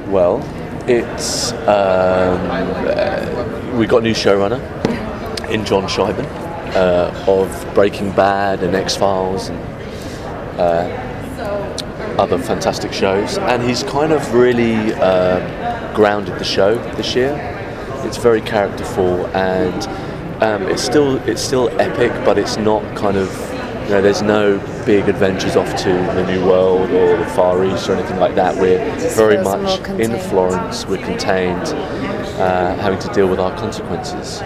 Well, it's we got a new showrunner in John Scheiben of Breaking Bad and X-Files and other fantastic shows, and he's kind of really grounded the show this year. It's very characterful, and it's still epic, but it's not kind of, you know, there's no big adventures off to the New World or the Far East or anything like that. We're very much in Florence. We're contained, having to deal with our consequences.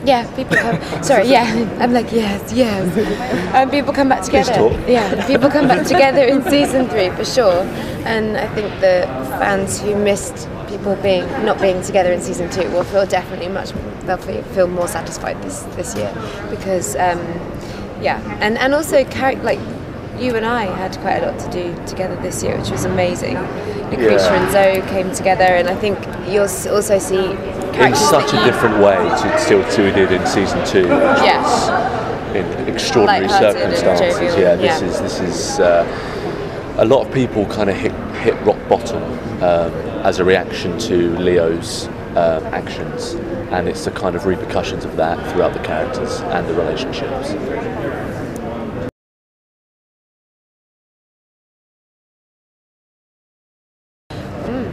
Yeah, people come. Sorry, yeah, I'm like yes. People come back together. Yeah, people come back together in season 3 for sure. And I think the fans who missed people not being together in season 2 will feel definitely they'll feel more satisfied this year because and also like you and I had quite a lot to do together this year, which was amazing. Lucretia and Zoe came together, and I think you'll also see in such a different way to we did in season 2, which was in extraordinary circumstances. This is a lot of people kind of hit rock bottom as a reaction to Leo's actions, and it's the kind of repercussions of that throughout the characters and the relationships.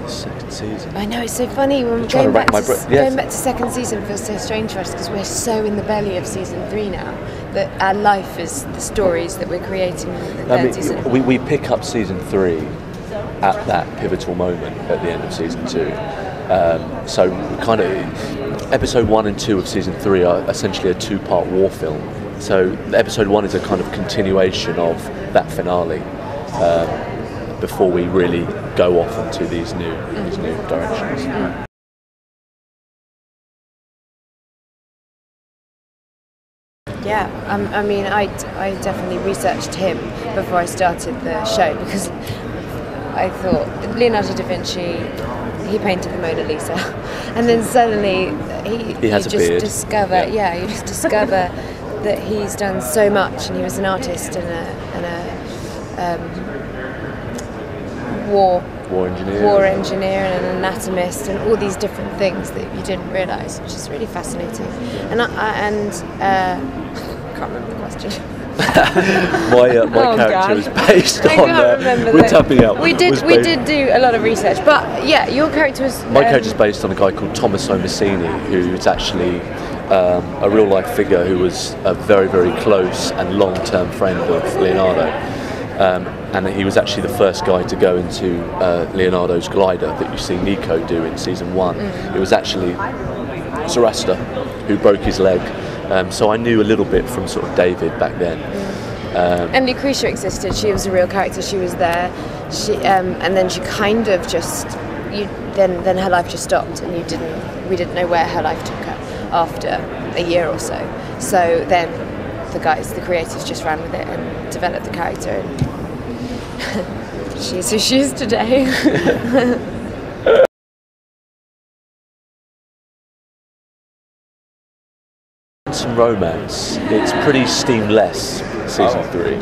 Second season. I know, it's so funny when we're going back to second season feels so strange for us because we're so in the belly of season 3 now that our life is the stories that we're creating in the third season. We pick up season 3 at that pivotal moment at the end of season 2. So kind of episode 1 and 2 of season 3 are essentially a 2-part war film. So episode 1 is a kind of continuation of that finale. Before we really go off into these new directions. Yeah, I mean, I definitely researched him before I started the show because I thought Leonardo da Vinci, he painted the Mona Lisa, and then suddenly he has a beard. You just discover that he's done so much, and he was an artist and a war engineer and an anatomist and all these different things that you didn't realise, which is really fascinating. And I can't remember the question. my character is based on. We're tapping out. We did do a lot of research, but yeah, your character was. My character is based on a guy called Tommaso Massini, who is actually a real life figure who was a very, very close and long-term friend of Leonardo. And he was actually the first guy to go into Leonardo's glider that you see Nico do in season 1. It was actually Sarasta who broke his leg. So I knew a little bit from sort of David back then. And Lucretia existed. She was a real character. She was there. And then she kind of just then her life just stopped, and we didn't know where her life took her after a year or so. So then the creators just ran with it and developed the character, and she's who she is today. Some romance. It's pretty steamless season 3.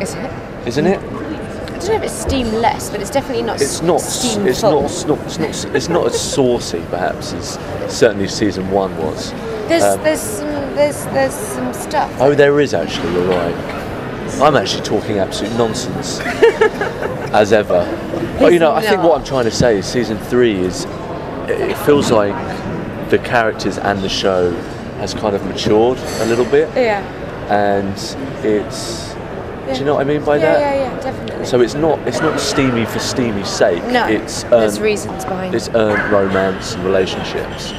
Is it? Isn't it? I don't know if it's steamless, but it's definitely not. It's not as saucy perhaps as certainly season 1 was. There's some stuff. Oh, there is actually. You're right. I'm actually talking absolute nonsense as ever. But you know, I think what I'm trying to say is season 3 is. It feels like the characters and the show has kind of matured a little bit. Yeah. And it's. Do you know what I mean by that? Yeah, definitely. So it's not steamy for steamy's sake. No. There's reasons behind it. It's earned romance and relationships.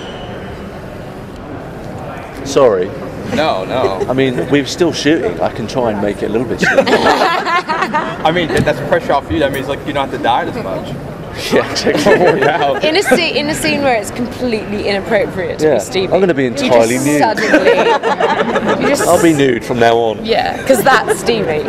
Sorry. No. I mean, we're still shooting. I can try and make it a little bit steamy. I mean, that's pressure off you. That means like you don't have to diet as much. Yeah, exactly. In a scene where it's completely inappropriate to be steamy. I'm going to be entirely nude. I'll be nude from now on. Yeah, because that's steamy.